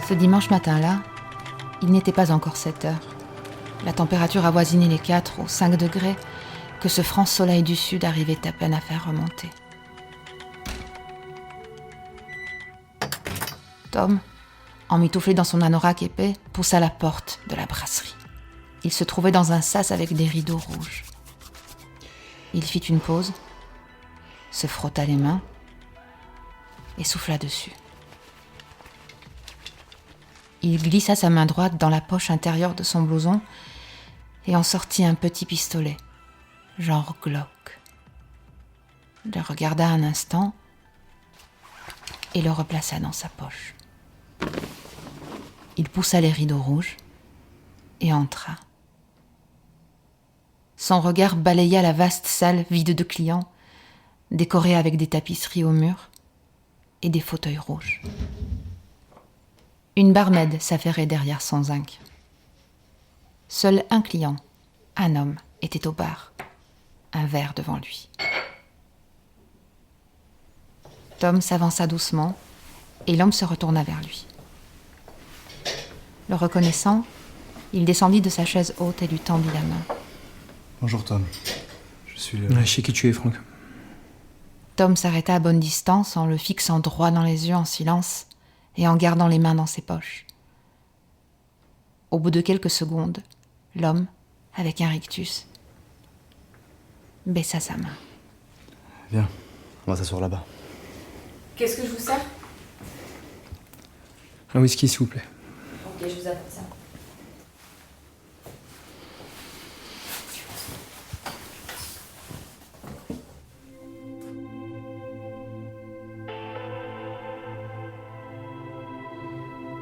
Ce dimanche matin-là, il n'était pas encore 7 heures. La température avoisinait les 4 ou 5 degrés que ce franc soleil du sud arrivait à peine à faire remonter. Tom, emmitouflé dans son anorak épais, poussa la porte de la brasserie. Il se trouvait dans un sas avec des rideaux rouges. Il fit une pause, se frotta les mains et souffla dessus. Il glissa sa main droite dans la poche intérieure de son blouson et en sortit un petit pistolet, genre Glock. Le regarda un instant et le replaça dans sa poche. Il poussa les rideaux rouges et entra. Son regard balaya la vaste salle vide de clients, décorée avec des tapisseries au mur et des fauteuils rouges. Une barmaid s'affairait derrière son zinc. Seul un client, un homme, était au bar, un verre devant lui. Tom s'avança doucement et l'homme se retourna vers lui. Le reconnaissant, il descendit de sa chaise haute et lui tendit la main. Bonjour Tom, je suis le... Je sais qui tu es, Franck. Tom s'arrêta à bonne distance en le fixant droit dans les yeux en silence et en gardant les mains dans ses poches. Au bout de quelques secondes, l'homme, avec un rictus, baissa sa main. Viens, on va s'asseoir là-bas. Qu'est-ce que je vous sers? Un whisky, s'il vous plaît. Ok, je vous apporte ça.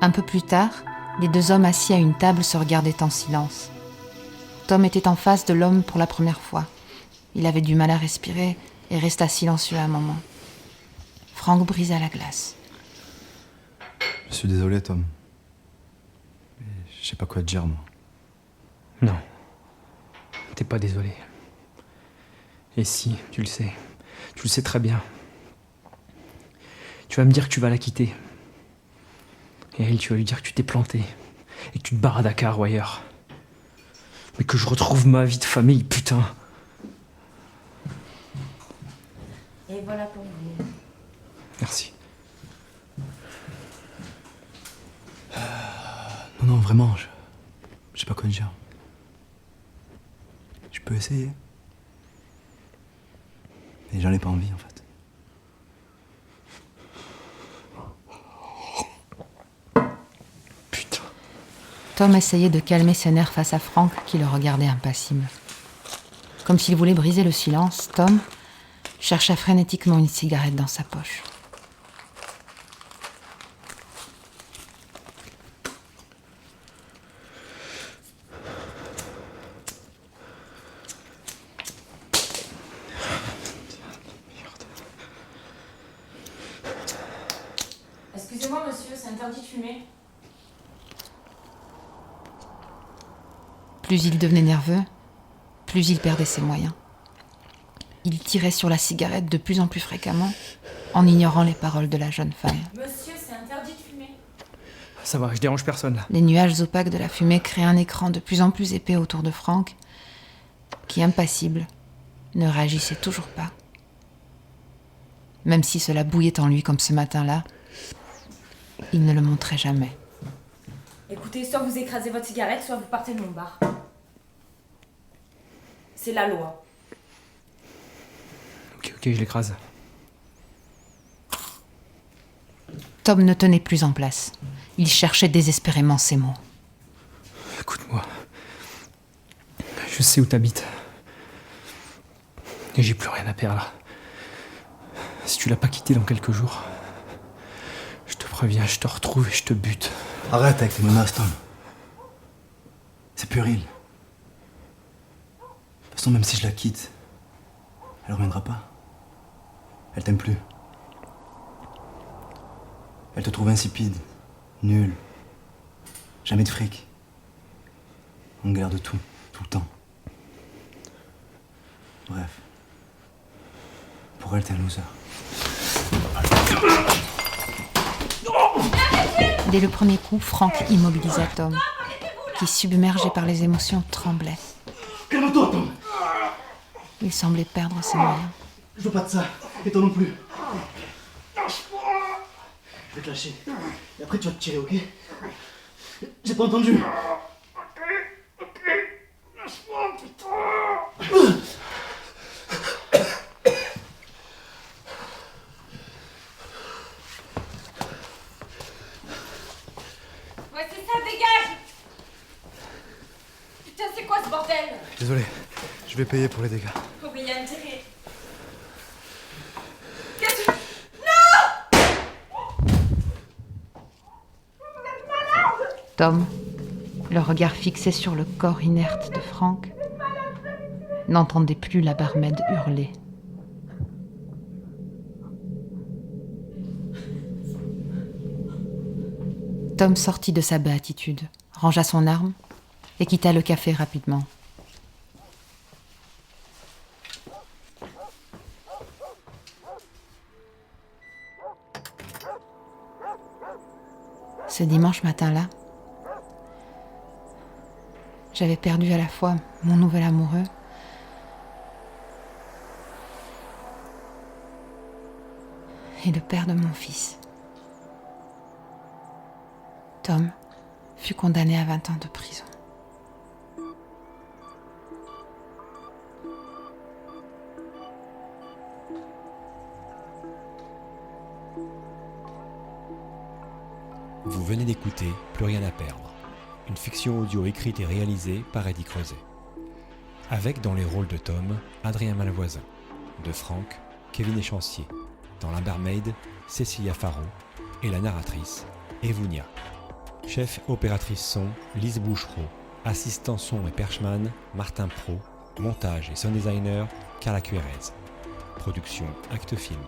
Un peu plus tard, les deux hommes assis à une table se regardaient en silence. Tom était en face de l'homme pour la première fois. Il avait du mal à respirer et resta silencieux un moment. Franck brisa la glace. Je suis désolé Tom. Mais je sais pas quoi te dire moi. Non. T'es pas désolé. Et si, tu le sais. Tu le sais très bien. Tu vas me dire que tu vas la quitter. Et elle, tu vas lui dire que tu t'es planté. Et que tu te barres à Dakar ou ailleurs. Mais que je retrouve ma vie de famille, putain. Et voilà pour vous. Merci. Non, vraiment, je sais pas quoi te dire. Je peux essayer. Mais j'en ai pas envie en fait. Putain. Tom essayait de calmer ses nerfs face à Franck qui le regardait impassible. Comme s'il voulait briser le silence, Tom chercha frénétiquement une cigarette dans sa poche. Excusez-moi monsieur, c'est interdit de fumer. Plus il devenait nerveux, plus il perdait ses moyens. Il tirait sur la cigarette de plus en plus fréquemment, en ignorant les paroles de la jeune femme. Monsieur, c'est interdit de fumer. Ça va, je dérange personne là. Les nuages opaques de la fumée créaient un écran de plus en plus épais autour de Franck, qui, impassible, ne réagissait toujours pas. Même si cela bouillait en lui comme ce matin-là, il ne le montrait jamais. Écoutez, soit vous écrasez votre cigarette, soit vous partez de mon bar. C'est la loi. Ok, je l'écrase. Tom ne tenait plus en place. Il cherchait désespérément ses mots. Écoute-moi. Je sais où t'habites. Et j'ai plus rien à perdre là. Si tu l'as pas quitté dans quelques jours, je te préviens, je te retrouve et je te bute. Arrête avec tes menaces Tom. C'est puéril. De toute façon, même si je la quitte, elle reviendra pas. Elle t'aime plus. Elle te trouve insipide, nulle. Jamais de fric. On galère de tout le temps. Bref. Pour elle, t'es un loser. Dès le premier coup, Franck immobilisa Tom, qui, submergé par les émotions, tremblait. Calme-toi, Tom. Il semblait perdre ses moyens. Je veux pas de ça. Et toi non plus. Je vais te lâcher. Et après, tu vas te tirer, ok? J'ai pas entendu. Lâche-moi, putain. Ouais, c'est ça, dégage! Putain, c'est quoi ce bordel? Désolé. Je vais payer pour les dégâts. Oh, mais il y a intérêt. Tom, le regard fixé sur le corps inerte de Franck, n'entendait plus la barmaid hurler. Tom sortit de sa béatitude, rangea son arme et quitta le café rapidement. Ce dimanche matin-là, j'avais perdu à la fois mon nouvel amoureux et le père de mon fils. Tom fut condamné à 20 ans de prison. Vous venez d'écouter Plus rien à perdre, une fiction audio écrite et réalisée par Eddy Creuset. Avec dans les rôles de Tom, Adrien Malvoisin, de Franck, Kevin Échancier, dans la barmaid, Cécilia Faro et la narratrice, Evounia. Chef opératrice son, Lise Bouchereau, assistant son et perchman, Martin Pro, montage et sound designer, Carla Cuérez. Production Actes Film.